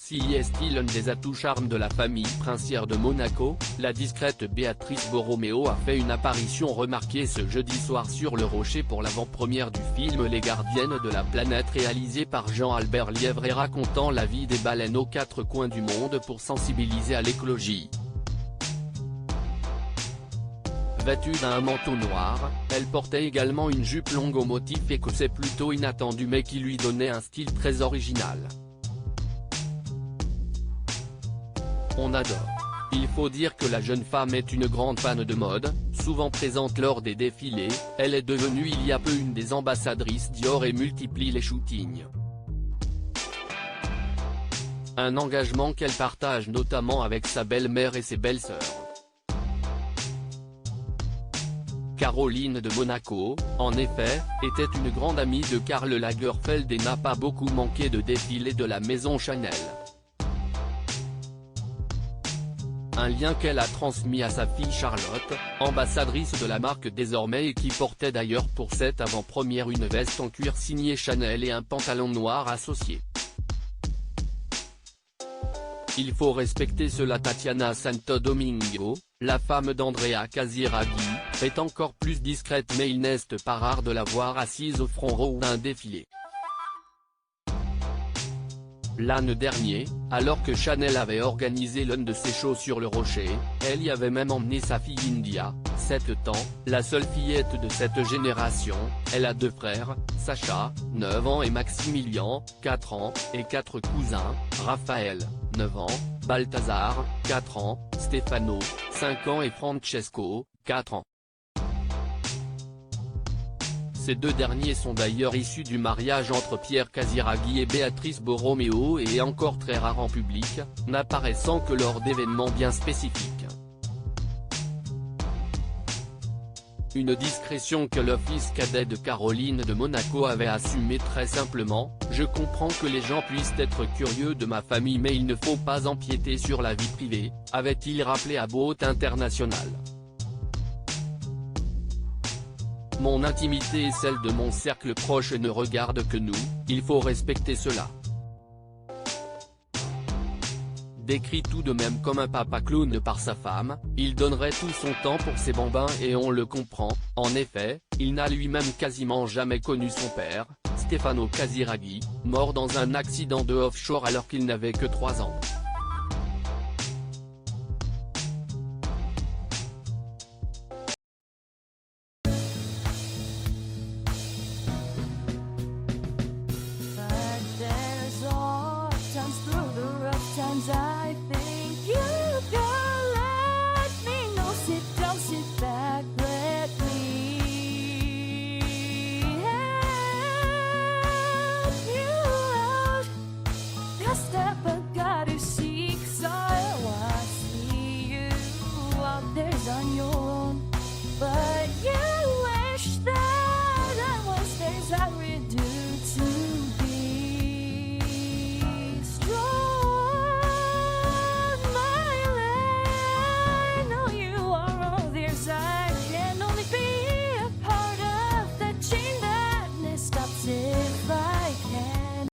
Si est-il l'un des atouts charmes de la famille princière de Monaco, la discrète Béatrice Borromeo a fait une apparition remarquée ce jeudi soir sur le Rocher pour l'avant-première du film Les Gardiennes de la Planète réalisé par Jean-Albert Lièvre et racontant la vie des baleines aux quatre coins du monde pour sensibiliser à l'écologie. Vêtue d'un manteau noir, elle portait également une jupe longue au motif écossais plutôt inattendu mais qui lui donnait un style très original. On adore. Il faut dire que la jeune femme est une grande fan de mode, souvent présente lors des défilés, elle est devenue il y a peu une des ambassadrices Dior et multiplie les shootings. Un engagement qu'elle partage notamment avec sa belle-mère et ses belles-sœurs. Caroline de Monaco, en effet, était une grande amie de Karl Lagerfeld et n'a pas beaucoup manqué de défilés de la maison Chanel. Un lien qu'elle a transmis à sa fille Charlotte, ambassadrice de la marque désormais et qui portait d'ailleurs pour cette avant-première une veste en cuir signée Chanel et un pantalon noir associé. Il faut respecter cela. Tatiana Santo Domingo, la femme d'Andrea Casiraghi, est encore plus discrète mais il n'est pas rare de la voir assise au front row d'un défilé. L'année dernière, alors que Chanel avait organisé l'un de ses shows sur le Rocher, elle y avait même emmené sa fille India, 7 ans, la seule fillette de cette génération. Elle a 2 frères, Sacha, 9 ans et Maximilian, 4 ans, et 4 cousins, Raphaël, 9 ans, Balthazar, 4 ans, Stefano, 5 ans et Francesco, 4 ans. Ces 2 derniers sont d'ailleurs issus du mariage entre Pierre Casiraghi et Béatrice Borromeo et encore très rare en public, n'apparaissant que lors d'événements bien spécifiques. Une discrétion que le fils cadet de Caroline de Monaco avait assumée très simplement: « Je comprends que les gens puissent être curieux de ma famille mais il ne faut pas empiéter sur la vie privée », avait-il rappelé à Boat International. Mon intimité et celle de mon cercle proche ne regardent que nous, il faut respecter cela. Décrit tout de même comme un papa clown par sa femme, il donnerait tout son temps pour ses bambins et on le comprend. En effet, il n'a lui-même quasiment jamais connu son père, Stefano Casiraghi, mort dans un accident de offshore alors qu'il n'avait que 3 ans.